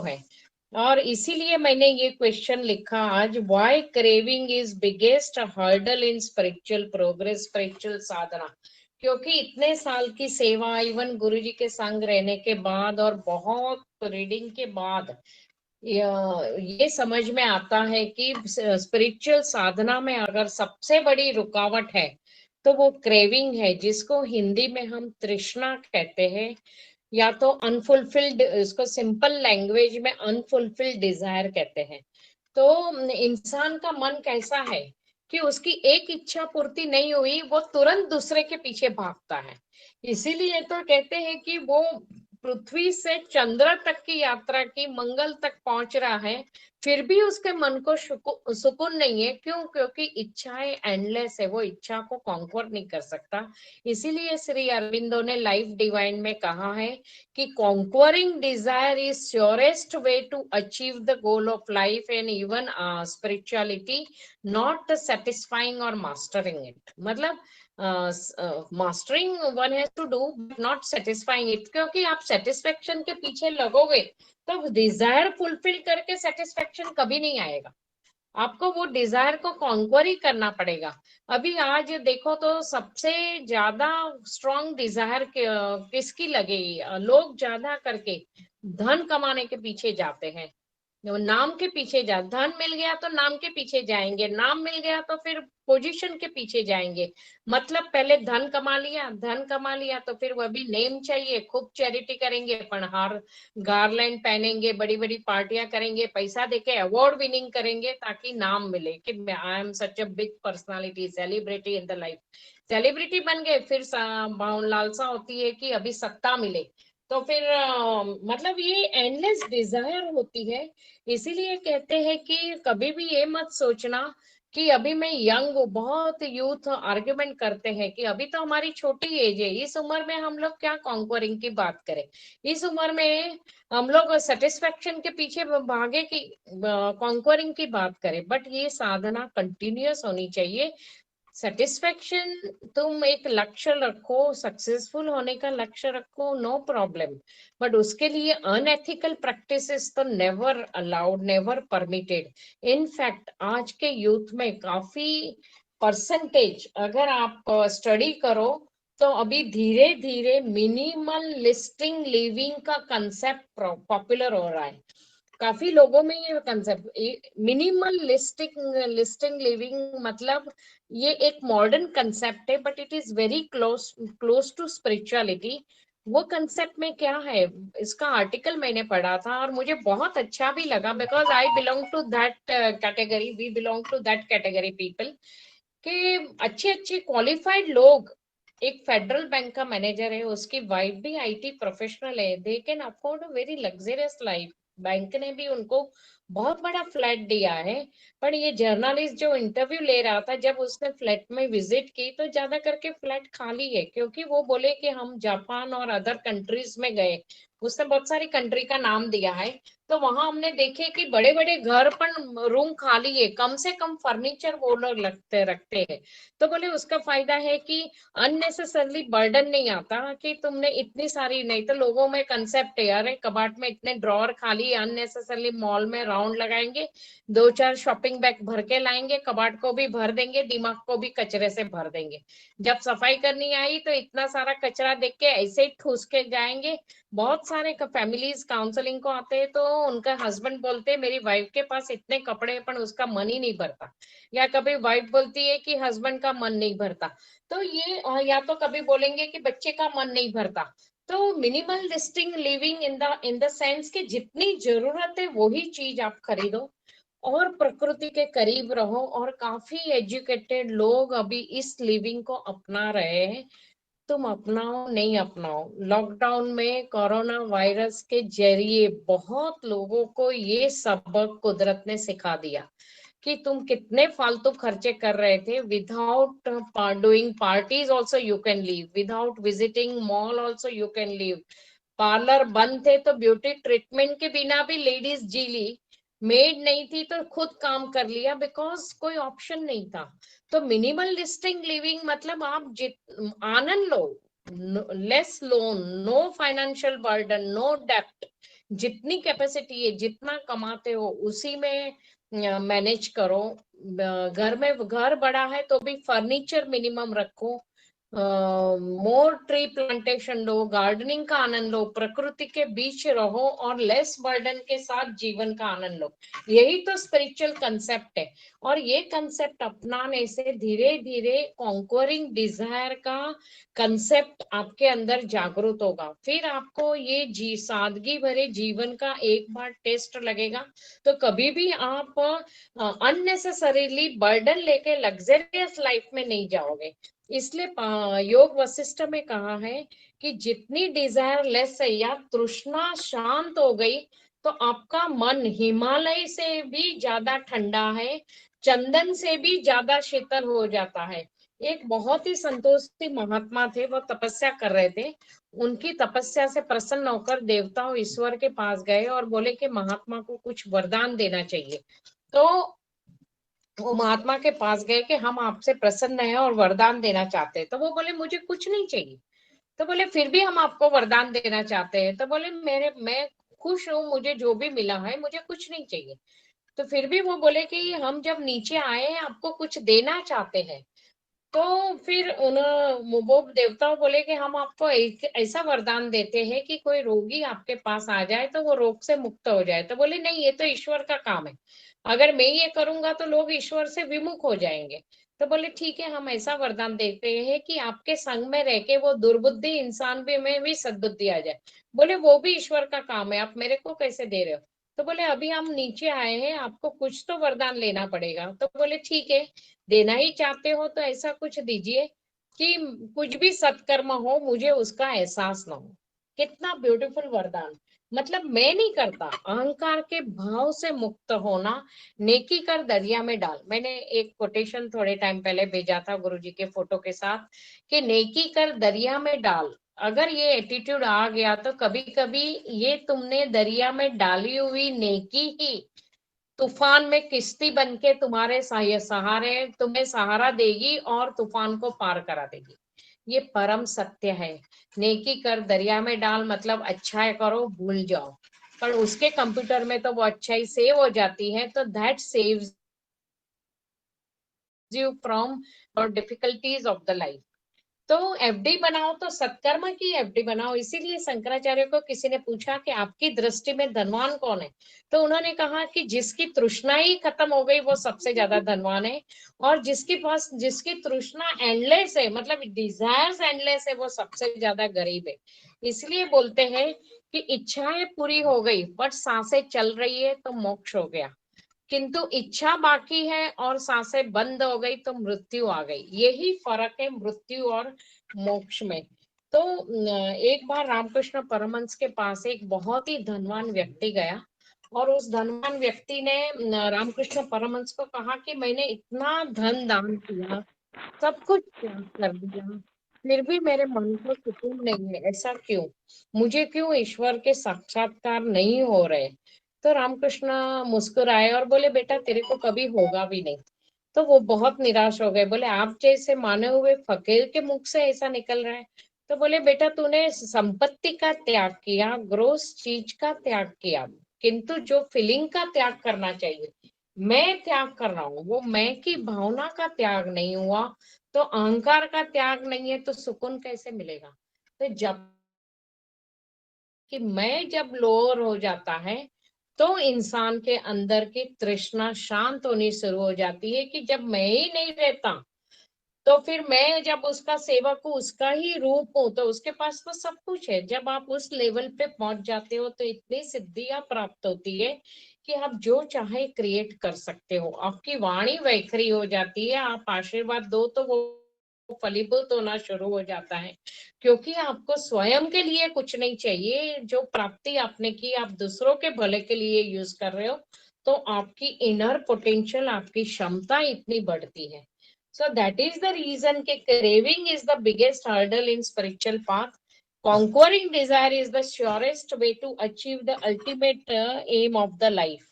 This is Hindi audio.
है। और इसीलिए मैंने ये क्वेश्चन लिखा आज, why craving is biggest hurdle in spiritual progress, spiritual sadhana. क्योंकि इतने साल की सेवा, इवन गुरुजी के संग रहने के बाद और बहुत रीडिंग के बाद ये समझ में आता है कि स्पिरिचुअल साधना में अगर सबसे बड़ी रुकावट है तो वो क्रेविंग है, जिसको हिंदी में हम तृष्णा कहते हैं, या तो अनफुलफिल्ड, इसको सिंपल लैंग्वेज में अनफुलफिल्ड डिजायर कहते हैं। तो इंसान का मन कैसा है कि उसकी एक इच्छा पूर्ति नहीं हुई, वो तुरंत दूसरे के पीछे भागता है। इसीलिए तो कहते हैं कि वो पृथ्वी से चंद्र तक की यात्रा की, मंगल तक पहुंच रहा है, फिर भी उसके मन को सुकून नहीं है। क्यों? क्योंकि इच्छाएं एंडलेस है, वो इच्छा को कॉन्क्वर नहीं कर सकता। इसीलिए श्री अरविंदो ने लाइफ डिवाइन में कहा है कि conquering desire is surest way to achieve the goal of life and even spirituality, not satisfying और मास्टरिंग इट। मतलब mastering one has to do but not satisfying it. क्योंकि आप सेटिस्फेक्शन के पीछे लगोगे तो डिजायर फुलफिल करके सेटिस्फेक्शन कभी नहीं आएगा। आपको वो डिजायर को कॉन्क्वर ही करना पड़ेगा। अभी आज देखो तो सबसे ज्यादा स्ट्रॉन्ग डिजायर किसकी लगेगी? लोग ज्यादा करके धन कमाने के पीछे जाते हैं, नाम के पीछे जा, धन मिल गया तो नाम के पीछे जाएंगे, नाम मिल गया तो फिर पोजीशन के पीछे जाएंगे। मतलब पहले धन कमा लिया, धन कमा लिया तो फिर वह भी नेम चाहिए, खूब चैरिटी करेंगे, पनहार गारलैंड पहनेंगे, बड़ी बड़ी पार्टियां करेंगे, पैसा देके अवार्ड विनिंग करेंगे ताकि नाम मिले कि I am such a big personality, celebrity in the life. Celebrity बन गए, फिर लालसा होती है कि अभी सत्ता मिले, तो फिर मतलब ये एंडलेस डिजायर होती है। इसीलिए कहते हैं कि कभी भी ये मत सोचना कि अभी मैं यंग हूँ। बहुत यूथ आर्ग्यूमेंट करते हैं कि अभी तो हमारी छोटी एज है, इस उम्र में हम लोग क्या कॉन्क्वरिंग की बात करें, इस उम्र में हम लोग सेटिस्फेक्शन के पीछे भागे कि कॉन्क्वरिंग की बात करें। बट ये साधना कंटिन्यूअस होनी चाहिए। सेटिस्फेक्शन, तुम एक लक्ष्य रखो, सक्सेसफुल होने का लक्ष्य रखो, नो प्रॉब्लम। बट उसके लिए अनएथिकल प्रैक्टिसेस तो never allowed, never permitted. In fact आज के यूथ में काफी परसेंटेज अगर आप स्टडी करो तो अभी धीरे धीरे मिनिमलिस्टिक लिविंग का कंसेप्ट पॉपुलर हो रहा है। काफी लोगों में ये कंसेप्ट मिनिमल लिस्टिंग लिविंग, मतलब ये एक मॉडर्न कंसेप्ट है but it is very close to spirituality. वो कंसेप्ट में क्या है, इसका आर्टिकल मैंने पढ़ा था और मुझे बहुत अच्छा भी लगा, because I belong to that category, we belong to that category people, कि अच्छे अच्छे क्वालिफाइड लोग, एक फेडरल बैंक का मैनेजर है, उसकी वाइफ भी आईटी प्रोफेशनल है, they can afford a very luxurious life, bank ने भी उनको बहुत बड़ा फ्लैट दिया है। पर ये जर्नलिस्ट जो इंटरव्यू ले रहा था, जब उसने फ्लैट में विजिट की तो ज्यादा करके फ्लैट खाली है, क्योंकि वो बोले कि हम जापान और अदर कंट्रीज में गए, उसने बहुत सारी कंट्री का नाम दिया है, तो वहां हमने देखे कि बड़े बड़े घर पर रूम खाली है, कम से कम फर्नीचर वो लोग रखते हैं। तो बोले उसका फायदा है कि अननेसेसरली बर्डन नहीं आता कि तुमने इतनी सारी, नहीं तो लोगों में कंसेप्ट है, अरे कबाट में इतने ड्रॉर खाली, अननेसेसरली मॉल में राउंड लगाएंगे, दो चार शॉपिंग बैग भर के लाएंगे, कबाट को भी भर देंगे, दिमाग को भी कचरे से भर देंगे। जब सफाई करनी आई तो इतना सारा कचरा देख के ऐसे ही ठूस के जाएंगे। बहुत सारे फैमिलीज काउंसलिंग को आते हैं तो उनका हस्बैंड बोलते हैं मेरी वाइफ के पास इतने कपड़े हैं पर उसका मन ही नहीं भरता, या कभी वाइफ बोलती है कि हस्बैंड का मन नहीं भरता, तो ये या तो कभी बोलेंगे कि बच्चे का मन नहीं भरता। तो minimalistic living in the sense कि जितनी जरूरत है वही चीज आप खरीदो और प्रकृति के करीब रहो। और काफी एजुकेटेड लोग अभी इस लिविंग को अपना रहे हैं। तुम अपनाओ नहीं अपनाओ, लॉकडाउन में कोरोना वायरस के जरिए बहुत लोगों को ये सबक कुदरत ने सिखा दिया कि तुम कितने फालतू खर्चे कर रहे थे। Without doing parties also you can leave, without visiting mall also you can leave. Parlour बंद थे तो ब्यूटी ट्रीटमेंट के बिना भी लेडीज जी ली, मेड नहीं थी तो खुद काम कर लिया, बिकॉज कोई ऑप्शन नहीं था। तो मिनिमलिस्टिक लिविंग मतलब आप आनंद लो, less loan, no financial burden, no डेप्ट, जितनी कैपेसिटी है, जितना कमाते हो उसी में मैनेज करो। घर में, घर बड़ा है तो भी फर्नीचर मिनिमम रखो, मोर ट्री प्लांटेशन लो, गार्डनिंग का आनंद लो, प्रकृति के बीच रहो और लेस बर्डन के साथ जीवन का आनंद लो। यही तो स्पिरिचुअल कंसेप्ट है। और ये कंसेप्ट अपनाने से धीरे धीरे कॉन्करिंग डिजायर का कंसेप्ट आपके अंदर जागृत होगा। फिर आपको ये सादगी भरे जीवन का एक बार टेस्ट लगेगा तो कभी भी आप अननेसेसरीली बर्डन लेके लग्जरियस लाइफ में नहीं जाओगे। इसलिए योग वशिष्ठ में कहा है कि जितनी डिजायर लेस है या तृष्णा शांत हो गई तो आपका मन हिमालय से भी ज्यादा ठंडा है, चंदन से भी ज्यादा शीतल हो जाता है। एक बहुत ही संतोषी महात्मा थे, वो तपस्या कर रहे थे। उनकी तपस्या से प्रसन्न होकर देवताओं ईश्वर के पास गए और बोले कि महात्मा को कुछ वरदान देना चाहिए। तो वो महात्मा के पास गए कि हम आपसे प्रसन्न हैं और वरदान देना चाहते हैं। तो वो बोले मुझे कुछ नहीं चाहिए। तो बोले फिर भी हम आपको वरदान देना चाहते हैं। तो बोले मैं खुश हूँ, मुझे जो भी मिला है मुझे कुछ नहीं चाहिए। तो फिर भी वो बोले कि हम जब नीचे आए हैं आपको कुछ देना चाहते हैं। तो फिर वो देवता बोले कि हम आपको एक ऐसा वरदान देते हैं कि कोई रोगी आपके पास आ जाए तो वो रोग से मुक्त हो जाए। तो बोले नहीं, ये तो ईश्वर का काम है, अगर मैं ये करूंगा तो लोग ईश्वर से विमुख हो जाएंगे। तो बोले ठीक है, हम ऐसा वरदान देते हैं कि आपके संग में रह के वो दुर्बुद्धि इंसान भी में भी सद्बुद्धि आ जाए। बोले वो भी ईश्वर का काम है, आप मेरे को कैसे दे रहे हो? तो बोले अभी हम नीचे आए हैं, आपको कुछ तो वरदान लेना पड़ेगा। तो बोले ठीक है, देना ही चाहते हो तो ऐसा कुछ दीजिए कि कुछ भी सत्कर्म हो मुझे उसका एहसास ना हो। कितना ब्यूटीफुल वरदान। मतलब मैं नहीं करता, अहंकार के भाव से मुक्त होना। नेकी कर दरिया में डाल, मैंने एक कोटेशन थोड़े टाइम पहले भेजा था गुरुजी के फोटो के साथ कि नेकी कर दरिया में डाल। अगर ये एटीट्यूड आ गया तो कभी कभी ये तुमने दरिया में डाली हुई नेकी ही तूफान में किश्ती बनके तुम्हारे सहारे तुम्हें सहारा देगी और तूफान को पार करा देगी। ये परम सत्य है। नेकी कर दरिया में डाल मतलब अच्छाई करो, भूल जाओ। पर उसके कंप्यूटर में तो वो अच्छाई सेव हो जाती है, तो दैट सेव्स यू फ्रॉम और डिफिकल्टीज ऑफ द लाइफ। तो एफडी बनाओ तो सत्कर्म की एफडी बनाओ। इसीलिए शंकराचार्य को किसी ने पूछा कि आपकी दृष्टि में धनवान कौन है? तो उन्होंने कहा कि जिसकी तृष्णा ही खत्म हो गई वो सबसे ज्यादा धनवान है, और जिसकी तृष्णा एंडलेस है, मतलब डिजायर्स एंडलेस है, वो सबसे ज्यादा गरीब है। इसलिए बोलते हैं कि इच्छाएं पूरी हो गई बट सांसें चल रही है तो मोक्ष हो गया, किंतु इच्छा बाकी है और सांसें बंद हो गई तो मृत्यु आ गई। यही फर्क है मृत्यु और मोक्ष में। तो एक बार रामकृष्ण परमहंस के पास एक बहुत ही धनवान व्यक्ति गया और उस धनवान व्यक्ति ने रामकृष्ण परमहंस को कहा कि मैंने इतना धन दान किया, सब कुछ त्याग कर दिया, फिर भी मेरे मन को सुकून नहीं है, ऐसा क्यों? मुझे क्यों ईश्वर के साक्षात्कार नहीं हो रहे? तो रामकृष्ण मुस्कुराए और बोले बेटा तेरे को कभी होगा भी नहीं। तो वो बहुत निराश हो गए, बोले आप जैसे माने हुए फकीर के मुख से ऐसा निकल रहा है? तो बोले बेटा तूने संपत्ति का त्याग किया, ग्रोस चीज का त्याग किया, किंतु जो फीलिंग का त्याग करना चाहिए मैं त्याग कर रहा हूँ, वो मैं की भावना का त्याग नहीं हुआ। तो अहंकार का त्याग नहीं है तो सुकून कैसे मिलेगा? तो जब कि मैं जब लोअर हो जाता है तो इंसान के अंदर की तृष्णा शांत होनी शुरू हो जाती है कि जब मैं ही नहीं रहता तो फिर मैं जब उसका सेवक हूँ, उसका ही रूप हूँ, तो उसके पास तो सब कुछ है। जब आप उस लेवल पे पहुंच जाते हो तो इतनी सिद्धियां प्राप्त होती है कि आप जो चाहे क्रिएट कर सकते हो। आपकी वाणी वैखरी हो जाती है, आप आशीर्वाद दो तो वो फलीभूत होना शुरू हो जाता है, क्योंकि आपको स्वयं के लिए कुछ नहीं चाहिए। जो प्राप्ति आपने की आप दूसरों के भले के लिए यूज कर रहे हो, तो आपकी इनर पोटेंशियल, आपकी क्षमता इतनी बढ़ती है। So that is the reason कि craving is the biggest hurdle in spiritual path. Conquering desire is the surest way to achieve the ultimate aim of the life.